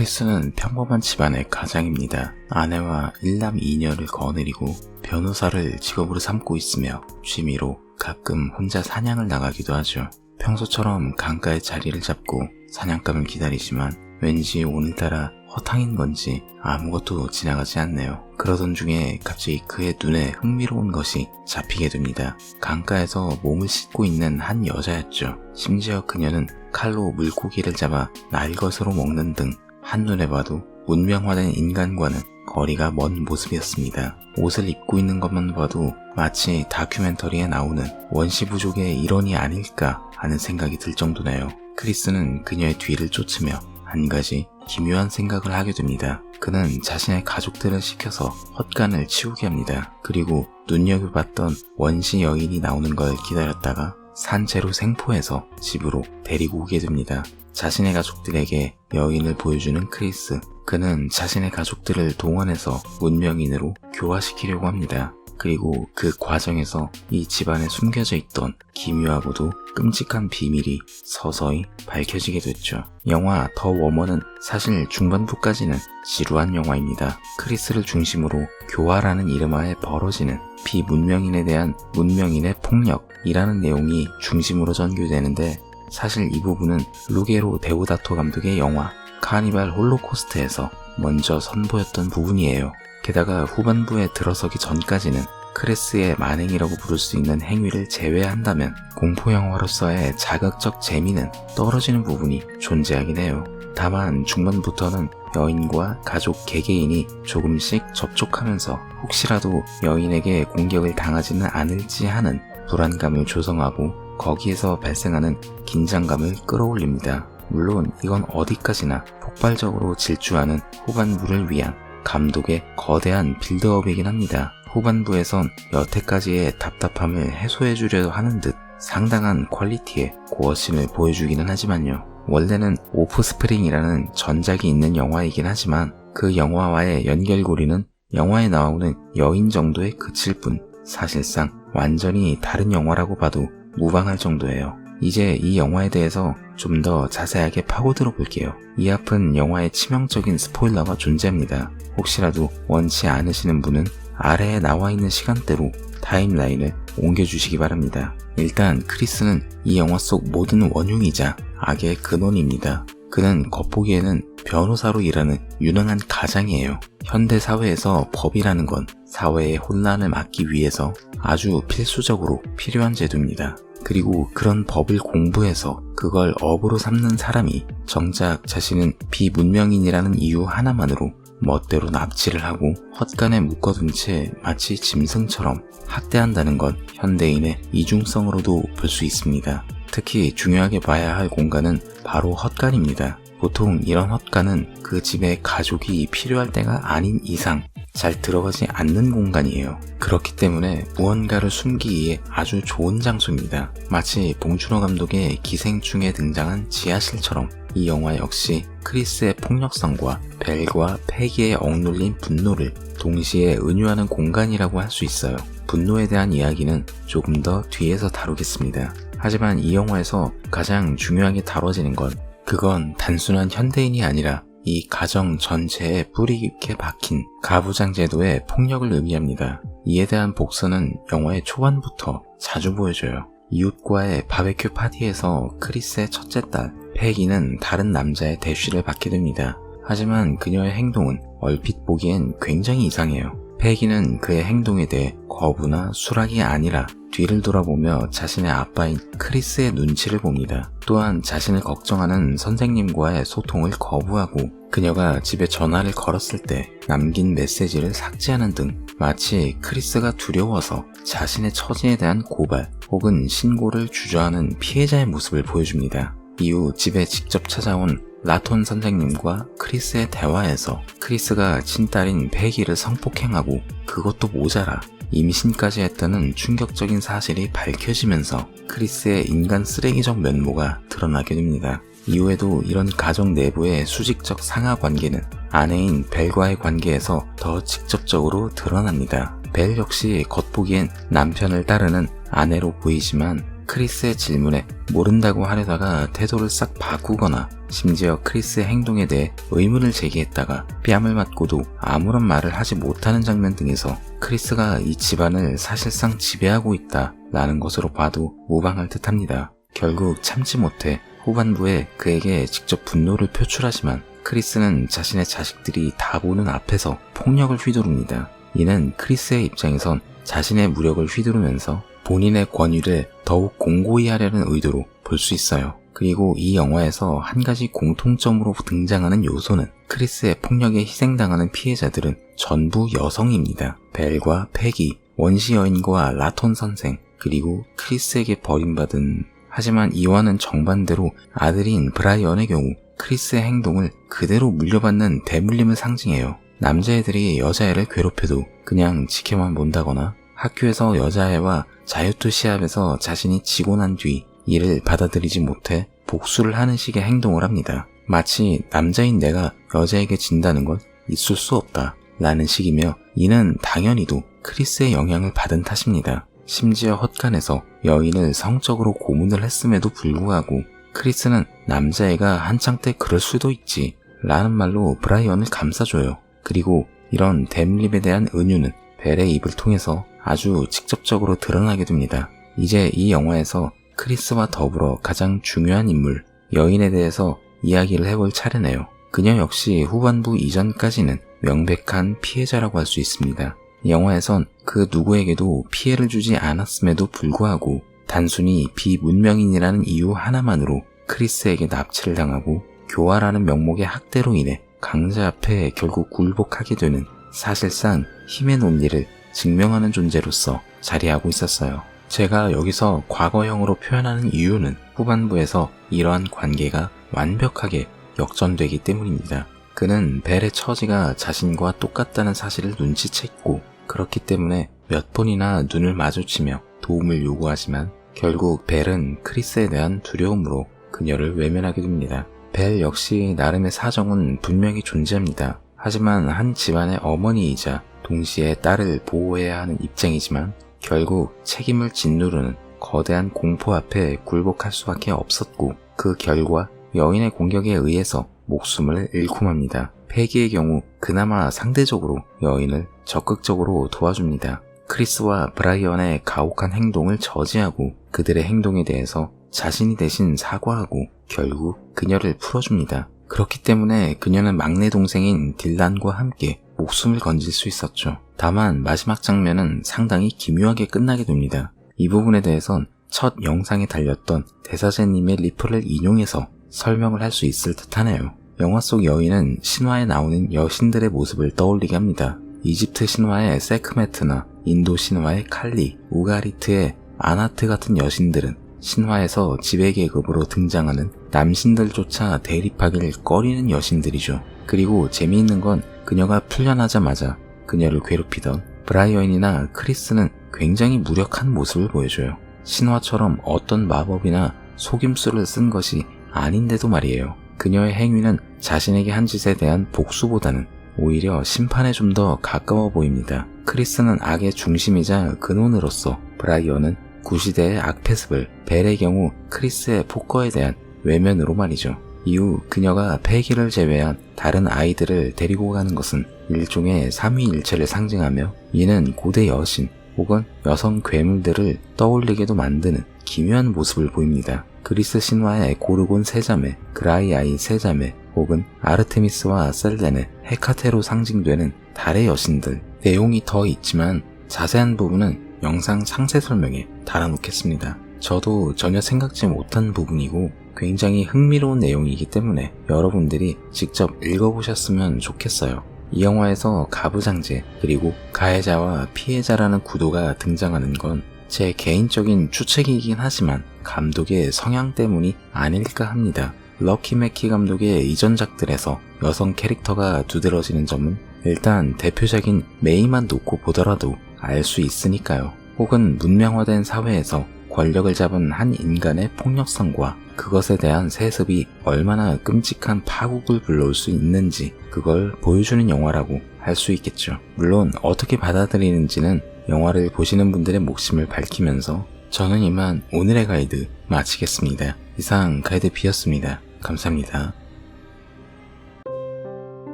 크리스는 평범한 집안의 가장입니다. 아내와 1남 2녀를 거느리고 변호사를 직업으로 삼고 있으며 취미로 가끔 혼자 사냥을 나가기도 하죠. 평소처럼 강가에 자리를 잡고 사냥감을 기다리지만 왠지 오늘따라 허탕인 건지 아무것도 지나가지 않네요. 그러던 중에 갑자기 그의 눈에 흥미로운 것이 잡히게 됩니다. 강가에서 몸을 씻고 있는 한 여자였죠. 심지어 그녀는 칼로 물고기를 잡아 날것으로 먹는 등 한눈에 봐도 문명화된 인간과는 거리가 먼 모습이었습니다. 옷을 입고 있는 것만 봐도 마치 다큐멘터리에 나오는 원시부족의 일원이 아닐까 하는 생각이 들 정도네요. 크리스는 그녀의 뒤를 쫓으며 한 가지 기묘한 생각을 하게 됩니다. 그는 자신의 가족들을 시켜서 헛간을 치우게 합니다. 그리고 눈여겨봤던 원시 여인이 나오는 걸 기다렸다가 산채로 생포해서 집으로 데리고 오게 됩니다. 자신의 가족들에게 여인을 보여주는 크리스. 그는 자신의 가족들을 동원해서 문명인으로 교화시키려고 합니다. 그리고 그 과정에서 이 집안에 숨겨져 있던 기묘하고도 끔찍한 비밀이 서서히 밝혀지게 됐죠. 영화 더 워머는 사실 중반부까지는 지루한 영화입니다. 크리스를 중심으로 교화라는 이름하에 벌어지는 비문명인에 대한 문명인의 폭력이라는 내용이 중심으로 전개되는데 사실 이 부분은 루게로 데오다토 감독의 영화 카니발 홀로코스트에서 먼저 선보였던 부분이에요. 게다가 후반부에 들어서기 전까지는 크리스의 만행이라고 부를 수 있는 행위를 제외한다면 공포영화로서의 자극적 재미는 떨어지는 부분이 존재하긴 해요. 다만 중반부터는 여인과 가족 개개인이 조금씩 접촉하면서 혹시라도 여인에게 공격을 당하지는 않을지 하는 불안감을 조성하고 거기에서 발생하는 긴장감을 끌어올립니다. 물론 이건 어디까지나 폭발적으로 질주하는 후반부를 위한 감독의 거대한 빌드업이긴 합니다. 후반부에선 여태까지의 답답함을 해소해주려 하는 듯 상당한 퀄리티의 고어씬을 보여주기는 하지만요. 원래는 오프스프링이라는 전작이 있는 영화이긴 하지만 그 영화와의 연결고리는 영화에 나오는 여인 정도에 그칠 뿐 사실상 완전히 다른 영화라고 봐도 무방할 정도예요. 이제 이 영화에 대해서 좀 더 자세하게 파고들어 볼게요. 이 앞은 영화의 치명적인 스포일러가 존재합니다. 혹시라도 원치 않으시는 분은 아래에 나와 있는 시간대로 타임라인을 옮겨주시기 바랍니다. 일단 크리스는 이 영화 속 모든 원흉이자 악의 근원입니다. 그는 겉보기에는 변호사로 일하는 유능한 가장이에요. 현대 사회에서 법이라는 건 사회의 혼란을 막기 위해서 아주 필수적으로 필요한 제도입니다. 그리고 그런 법을 공부해서 그걸 업으로 삼는 사람이 정작 자신은 비문명인이라는 이유 하나만으로 멋대로 납치를 하고 헛간에 묶어둔 채 마치 짐승처럼 학대한다는 건 현대인의 이중성으로도 볼 수 있습니다. 특히 중요하게 봐야 할 공간은 바로 헛간입니다. 보통 이런 헛간은 그 집에 가족이 필요할 때가 아닌 이상 잘 들어가지 않는 공간이에요. 그렇기 때문에 무언가를 숨기기에 아주 좋은 장소입니다. 마치 봉준호 감독의 기생충에 등장한 지하실처럼 이 영화 역시 크리스의 폭력성과 벨과 패기에 억눌린 분노를 동시에 은유하는 공간이라고 할 수 있어요. 분노에 대한 이야기는 조금 더 뒤에서 다루겠습니다. 하지만 이 영화에서 가장 중요하게 다뤄지는 건 그건 단순한 현대인이 아니라 이 가정 전체에 뿌리 깊게 박힌 가부장 제도의 폭력을 의미합니다. 이에 대한 복선은 영화의 초반부터 자주 보여줘요. 이웃과의 바베큐 파티에서 크리스의 첫째 딸 패기는 다른 남자의 대쉬를 받게 됩니다. 하지만 그녀의 행동은 얼핏 보기엔 굉장히 이상해요. 패기는 그의 행동에 대해 거부나 수락이 아니라 뒤를 돌아보며 자신의 아빠인 크리스의 눈치를 봅니다. 또한 자신을 걱정하는 선생님과의 소통을 거부하고 그녀가 집에 전화를 걸었을 때 남긴 메시지를 삭제하는 등 마치 크리스가 두려워서 자신의 처지에 대한 고발 혹은 신고를 주저하는 피해자의 모습을 보여줍니다. 이후 집에 직접 찾아온 라톤 선생님과 크리스의 대화에서 크리스가 친딸인 패기를 성폭행하고 그것도 모자라 임신까지 했다는 충격적인 사실이 밝혀지면서 크리스의 인간 쓰레기적 면모가 드러나게 됩니다. 이후에도 이런 가정 내부의 수직적 상하 관계는 아내인 벨과의 관계에서 더 직접적으로 드러납니다. 벨 역시 겉보기엔 남편을 따르는 아내로 보이지만 크리스의 질문에 모른다고 하려다가 태도를 싹 바꾸거나 심지어 크리스의 행동에 대해 의문을 제기했다가 뺨을 맞고도 아무런 말을 하지 못하는 장면 등에서 크리스가 이 집안을 사실상 지배하고 있다 라는 것으로 봐도 무방할 듯합니다. 결국 참지 못해 후반부에 그에게 직접 분노를 표출하지만 크리스는 자신의 자식들이 다 보는 앞에서 폭력을 휘두릅니다. 이는 크리스의 입장에선 자신의 무력을 휘두르면서 본인의 권위를 더욱 공고히 하려는 의도로 볼 수 있어요. 그리고 이 영화에서 한 가지 공통점으로 등장하는 요소는 크리스의 폭력에 희생당하는 피해자들은 전부 여성입니다. 벨과 패기, 원시 여인과 라톤 선생, 그리고 크리스에게 버림받은, 하지만 이와는 정반대로 아들인 브라이언의 경우 크리스의 행동을 그대로 물려받는 대물림을 상징해요. 남자애들이 여자애를 괴롭혀도 그냥 지켜만 본다거나 학교에서 여자애와 자유투 시합에서 자신이 지고 난 뒤 이를 받아들이지 못해 복수를 하는 식의 행동을 합니다. 마치 남자인 내가 여자에게 진다는 건 있을 수 없다 라는 식이며, 이는 당연히도 크리스의 영향을 받은 탓입니다. 심지어 헛간에서 여인을 성적으로 고문을 했음에도 불구하고 크리스는 남자애가 한창 때 그럴 수도 있지 라는 말로 브라이언을 감싸줘요. 그리고 이런 댐립에 대한 은유는 벨의 입을 통해서 아주 직접적으로 드러나게 됩니다. 이제 이 영화에서 크리스와 더불어 가장 중요한 인물, 여인에 대해서 이야기를 해볼 차례네요. 그녀 역시 후반부 이전까지는 명백한 피해자라고 할 수 있습니다. 이 영화에선 그 누구에게도 피해를 주지 않았음에도 불구하고 단순히 비문명인이라는 이유 하나만으로 크리스에게 납치를 당하고 교화라는 명목의 학대로 인해 강자 앞에 결국 굴복하게 되는, 사실상 힘의 논리를 증명하는 존재로서 자리하고 있었어요. 제가 여기서 과거형으로 표현하는 이유는 후반부에서 이러한 관계가 완벽하게 역전되기 때문입니다. 그는 벨의 처지가 자신과 똑같다는 사실을 눈치챘고, 그렇기 때문에 몇 번이나 눈을 마주치며 도움을 요구하지만 결국 벨은 크리스에 대한 두려움으로 그녀를 외면하게 됩니다. 벨 역시 나름의 사정은 분명히 존재합니다. 하지만 한 집안의 어머니이자 동시에 딸을 보호해야 하는 입장이지만 결국 책임을 짓누르는 거대한 공포 앞에 굴복할 수밖에 없었고, 그 결과 여인의 공격에 의해서 목숨을 잃고 맙니다. 패기의 경우 그나마 상대적으로 여인을 적극적으로 도와줍니다. 크리스와 브라이언의 가혹한 행동을 저지하고 그들의 행동에 대해서 자신이 대신 사과하고 결국 그녀를 풀어줍니다. 그렇기 때문에 그녀는 막내 동생인 딜란과 함께 목숨을 건질 수 있었죠. 다만 마지막 장면은 상당히 기묘하게 끝나게 됩니다. 이 부분에 대해선 첫 영상에 달렸던 대사제님의 리플을 인용해서 설명을 할 수 있을 듯 하네요. 영화 속 여인은 신화에 나오는 여신들의 모습을 떠올리게 합니다. 이집트 신화의 세크메트나 인도 신화의 칼리, 우가리트의 아나트 같은 여신들은 신화에서 지배계급으로 등장하는 남신들조차 대립하길 꺼리는 여신들이죠. 그리고 재미있는 건 그녀가 풀려나자마자 그녀를 괴롭히던 브라이언이나 크리스는 굉장히 무력한 모습을 보여줘요. 신화처럼 어떤 마법이나 속임수를 쓴 것이 아닌데도 말이에요. 그녀의 행위는 자신에게 한 짓에 대한 복수보다는 오히려 심판에 좀 더 가까워 보입니다. 크리스는 악의 중심이자 근원으로서, 브라이언은 구시대의 악패습을, 벨의 경우 크리스의 폭거에 대한 외면으로 말이죠. 이후 그녀가 패기를 제외한 다른 아이들을 데리고 가는 것은 일종의 삼위일체를 상징하며, 이는 고대 여신 혹은 여성 괴물들을 떠올리게도 만드는 기묘한 모습을 보입니다. 그리스 신화의 고르곤 세자매, 그라이아이 세자매, 혹은 아르테미스와 셀레네, 헤카테로 상징되는 달의 여신들, 내용이 더 있지만 자세한 부분은 영상 상세 설명에 달아놓겠습니다. 저도 전혀 생각지 못한 부분이고 굉장히 흥미로운 내용이기 때문에 여러분들이 직접 읽어보셨으면 좋겠어요. 이 영화에서 가부장제 그리고 가해자와 피해자라는 구도가 등장하는 건 제 개인적인 추측이긴 하지만 감독의 성향 때문이 아닐까 합니다. 럭키 맥키 감독의 이전작들에서 여성 캐릭터가 두드러지는 점은 일단 대표작인 메이만 놓고 보더라도 알 수 있으니까요. 혹은 문명화된 사회에서 권력을 잡은 한 인간의 폭력성과 그것에 대한 세습이 얼마나 끔찍한 파국을 불러올 수 있는지 그걸 보여주는 영화라고 할 수 있겠죠. 물론 어떻게 받아들이는지는 영화를 보시는 분들의 몫임을 밝히면서 저는 이만 오늘의 가이드 마치겠습니다. 이상 가이드 B였습니다. 감사합니다.